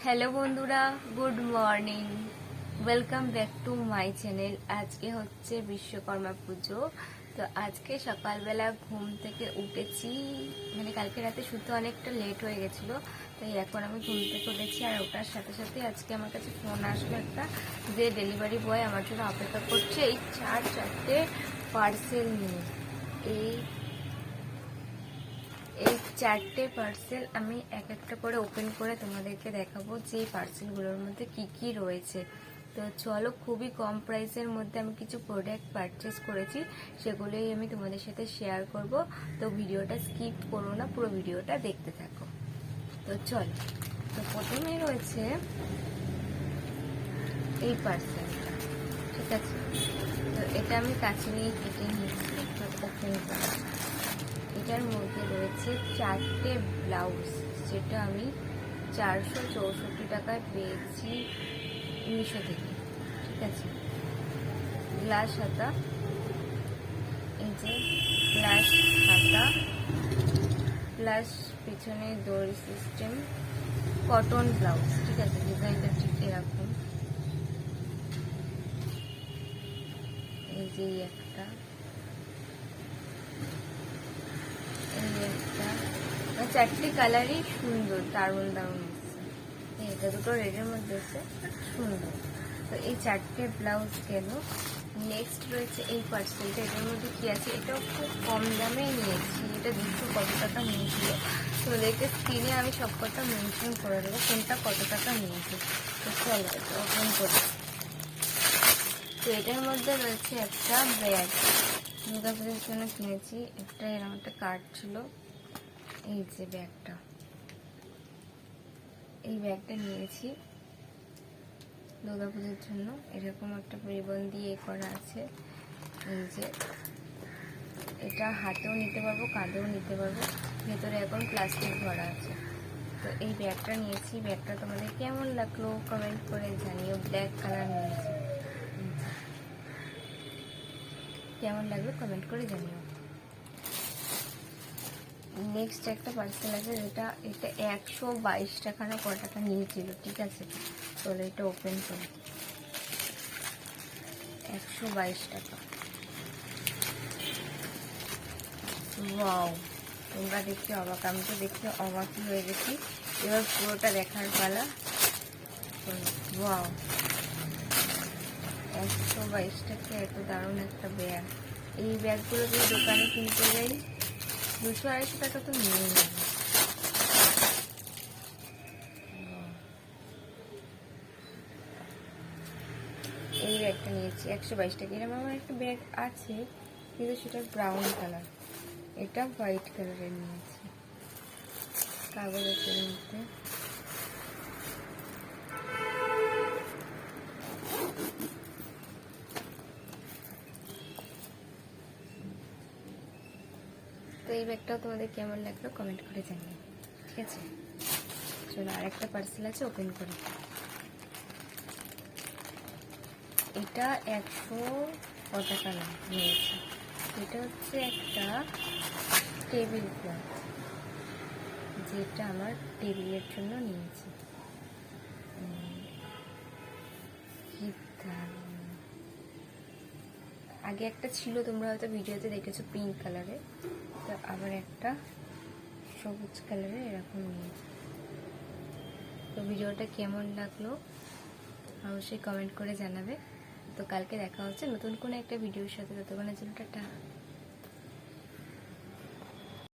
Hello বন্ধুরা, good morning, welcome back to my channel. আজকে হচ্ছে বিশ্বকর্মা পুজো। তো আজকে সকালবেলা ঘুম থেকে উঠেছি, মানে কালকে রাতে শুতে অনেকটা লেট হয়ে গেছিলো, তাই এখন আমি ঘুম থেকে উঠেছি। আর ওটার সাথে সাথে আজকে আমার কাছে ফোন আসলো একটা, যে ডেলিভারি বয় আমার জন্য অপেক্ষা করছে এই চারটে পার্সেল নিয়ে। এই চারটে পার্সেল আমি এক একটা করে ওপেন করে তোমাদেরকে দেখাবো যে এই পার্সেলগুলোর মধ্যে কি কি রয়েছে। তো চলো, খুবই কম প্রাইসের মধ্যে আমি কিছু প্রোডাক্ট পারচেস করেছি, সেগুলোই আমি তোমাদের সাথে শেয়ার করব। তো ভিডিওটা স্কিপ করো না, পুরো ভিডিওটা দেখতে থাকো। তো চলো, তো প্রথমেই রয়েছে এই পার্সেলটা, ঠিক আছে? তো এটা আমি কাছে নিয়ে কেটে নিয়েছি, তো ওপেন করা। এটার মধ্যে রয়েছে চারটে ব্লাউজ, যেটা আমি 464 টাকায় পেয়েছি মিশো থেকে, ঠিক আছে? গ্লাস হাতা, এই যে গ্লাস হাতা প্লাস পিছনে দড়ি সিস্টেম, কটন ব্লাউজ, ঠিক আছে? ডিজাইনটা ঠিক এরকম। এই যে একটা, চারটি কালারই সুন্দর, দারুণ দারুণ এসছে। এটা দুটো রেডের মধ্যে এসছে, সুন্দর। তো এই চারটে ব্লাউজ গেল। নেক্সট রয়েছে এই পার্সেলটা। এটার মধ্যে কি আছে? এটাও খুব কম দামে নিয়েছি, এটা 200 কত টাকা নিয়েছিল। তো ওদেরকে স্ক্রিনে আমি সব কটা মেনশন করে দেবো কোনটা কত টাকা নিয়েছে। তো চলো এটা ওপেন করি। তো এটার মধ্যে রয়েছে একটা ব্যাগ, দুর্গাপুজোর জন্য কিনেছি। একটা এরকম একটা কার্ড ছিল। এই যে ব্যাগটা, এই ব্যাগটা নিয়েছি দুর্গাপুজোর জন্য। এরকম একটা রিবন দিয়ে করা আছে। এই যে এটা হাতেও নিতে পারবো, কাঁধেও নিতে পারবো। ভেতরে এখন প্লাস্টিক ভরা আছে। তো এই ব্যাগটা নিয়েছি। ব্যাগটা তোমাদের কেমন লাগলো কমেন্ট করে জানিও। ব্ল্যাক কালার নিয়েছি, কেমন লাগলো কমেন্ট করে জানিও। নেক্সট একটা পার্সেল আছে, যেটা এটা 122 টাকা না কত টাকা নিয়েছিল, ঠিক আছে? চলো এটা ওপেন করি। 122 টাকা। ওয়াও, তোমরা দেখতে অবাক, আমি তো দেখতে অবাকই হয়ে গেছি। এবার পুরোটা দেখার পালা। ওয়াও, 122 টাকা এত দারুণ একটা ব্যাগ। এই ব্যাগগুলো যদি দোকানে কিনতে যাই 200-250 টাকা তো নিয়ে নেবে। এই ব্যাগটা নিয়েছি 122 টাকা। এরকম আমার একটা ব্যাগ আছে, কিন্তু সেটা ব্রাউন কালার, এটা হোয়াইট কালারের নিয়েছি, কাগজের মধ্যে। তো এই ব্যাগটাও তোমাদের কেমন লাগলো কমেন্ট করে জানিও, ঠিক আছে? চলো, আরেকটা পার্সেল আছে, ওপেন করি। এটা 100 কত টাকা নিয়েছে। এটা হচ্ছে একটা টেবিল ক্লথ, যেটা আমার টেবিলের জন্য নিয়েছি। আগে একটা ছিল, তোমরা হয়তো ভিডিওতে দেখেছো, পিঙ্ক কালারে। তো আবার একটা সবুজ কালারের এরকম নিয়েছি। তো ভিডিওটা কেমন লাগলো অবশ্যই কমেন্ট করে জানাবে। তো কালকে দেখা হচ্ছে নতুন কোনো একটা ভিডিওর সাথে, ততক্ষণের জন্য টাটা।